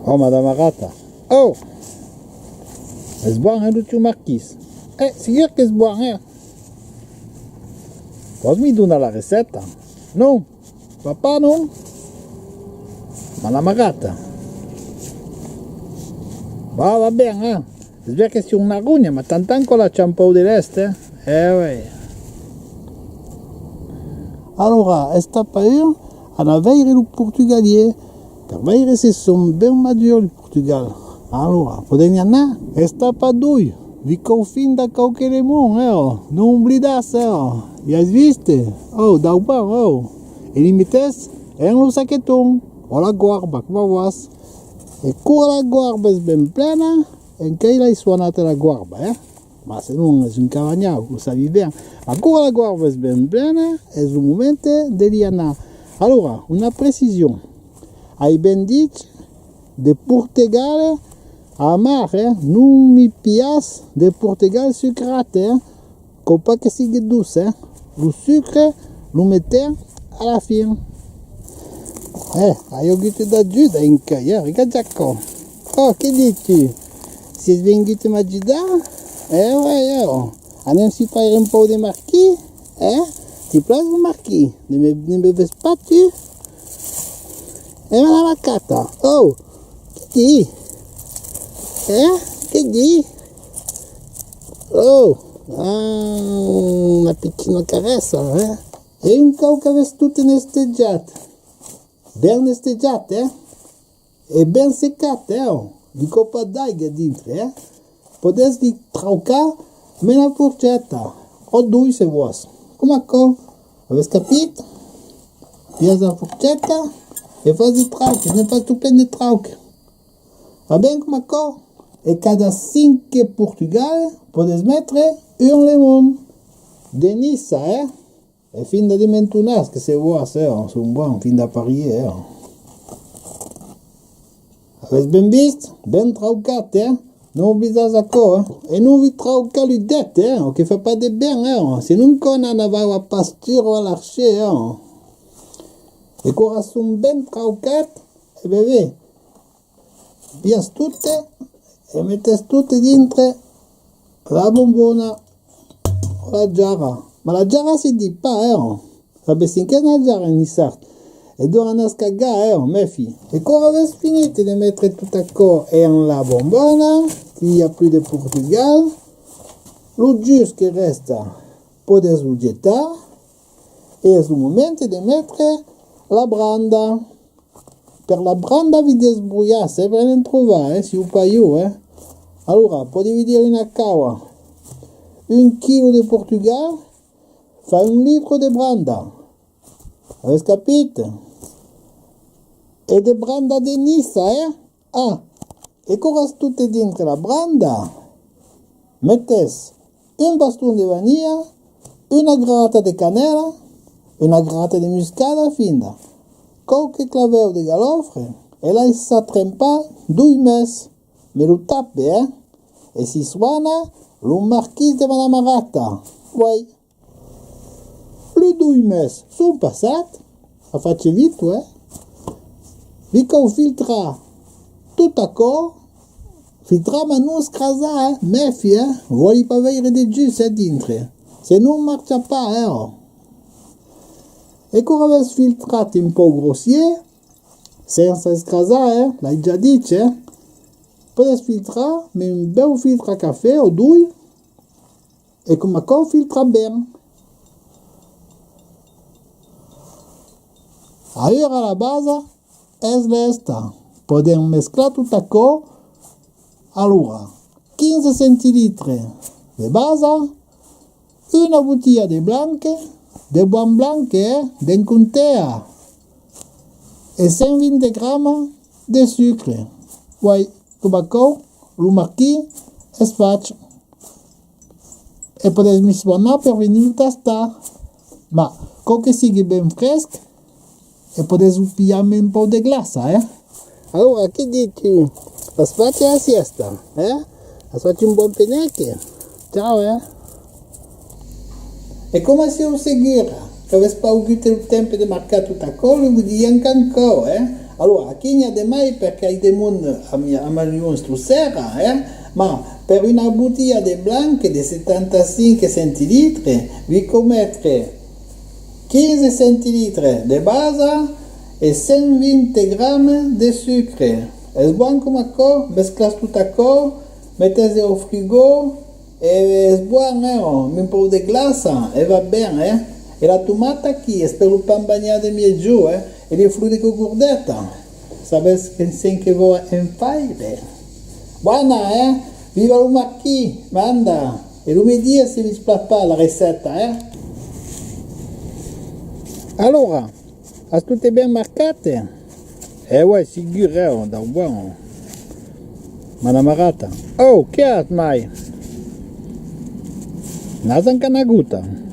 Oh, Madame Agata. Oh! Es buon, do tio Marquis. Sigur que es buon, Posso me dar la receita? Não? Papá não? Madame Agata. Va bene, Es vero che c'è una rugna, ma tanto la ciampou dell'est, oui. Allora, esta paio, ana veire lo portugalier, per veire se son ben maggiore il Portugal. Allora, podem andare? Esta pa dui, vi confin da qualche lemon, non oblidasse, Já viste? Oh, dá o pão, oh. Ele metes no saquetão, olha a guarda, como vas. E quando a guarda é bem plena, em que ele suona a guarda, Mas se não é um cavanhão, você sabe bem. Mas quando a guarda é bem plena, é o momento de ir na. Allora, uma precisão. Aí bem dito, de Portugal a mar, não me piace de Portugal sucrate, com pas que siga doce, O sucre, lo mettez à la fin. Aí eu grito da ajuda em caia, regarde qua. Oh, que dici? Se vem grito me ajudar? Anem si fare un po' de marquis, Ti place le marquis? Ne me ves pas tu? Madame Agata. Oh, che di? Che di? Oh, una piccola carezza, E un cau che avesse tutto nesteggiato. Ben nesteggiato, E ben seccato, Di coppa d'aiga dentro, Potessi traucar me la porchetta, o due se vuoi. Come qua? Avete capito? Piazza la porchetta e fai i trauchi, ne fai tu prendere trauchi. Va bene come qua? E cada 5 Portugal potessi mettere un limone. De Nissa, E fin da dimensionar, che se vuoi, sono buoni, fin da pariere, Avete ben visto? Ben traucate, Non bisogna qua, E non vi trauca l'udette, Che fa pas de bien, Se non conan va a pasture a l'archer, E quando sono ben traucate, e beve, pias tutte, e mettes tutte dentro la bombona o la giara. Ma la giara si dit pas, Sabe sinché una giara in sarto. E dovranno scagare, mefi. E quando avete finito di mettere tutto qua in la bombona, qu'il n'y a plus de Portugal, lo jus che resta potete lo gettare, e è il momento di mettere la branda. Per la branda vi desbrouillate per non trovare, si un paio, Allora, potete dire una cava, 1 chilo di Portugal fa 1 litro di branda. Avete capito? E di branda di Nissa, E quando tutte dentro la branda, mettes un bastone di vaniglia, una grata di canela, una grata di muscata finta, qualche claveo di galofre, e la sa trempare 2 mesi. Me lo tappe, E si suona lo Marquis di Madame Agata. Uai. Le 2 mesi sono passati, la faccio vite, Vi che filtra tutto qua, filtra ma non scrasa, Mefi, Vuoi pas avere di giusto dentro, Se non marcia pas, E quando avete filtrato un po' grossier, senza scrasare, l'hai già detto, potete filtrare, ma un bel filtro a caffè o 2, e come qua filtra bene. Allora la base è questa. Potete mescolare tutto qua. Allora, 15 centilitri di base, una bottiglia di blanche, di buon blanche, di contea, e 120 grammi di sucre. Poi, come qua, lo Marquis e sfaccio. E potete missionare per venire a tastare. Ma, quando sia ben fresco, e potete pigliare un po' di glassa, Allora, che dici? La faccio la siesta, La faccio un buon penecchio. Ciao, E come se lo seguire? Che avete pas avuto il tempo di marcare tutta cosa, vi dico anche ancora, Allora, chi ne ha de mai perché i demoni a mia sera, ma per una bottiglia de blanche di 75 centilitri vi commettere 15 centilitri de base e 120 grammi di sucre. È buono come co, mesclas tutto a co, mettete al frigo e è buono, un po' di glassa e va bene, E la tomata qui, spero il pan bagnato mio giù, e le frutti con gurdetta. Sapete che vuoi fare? Buona, Viva il macchi, manda! E lunedì si mi spappa la ricetta, Allora, a tutte ben marcate? Ouais, sicuro, da buono. Ma la marata. Oh, che hai mai? Nasan canaguta.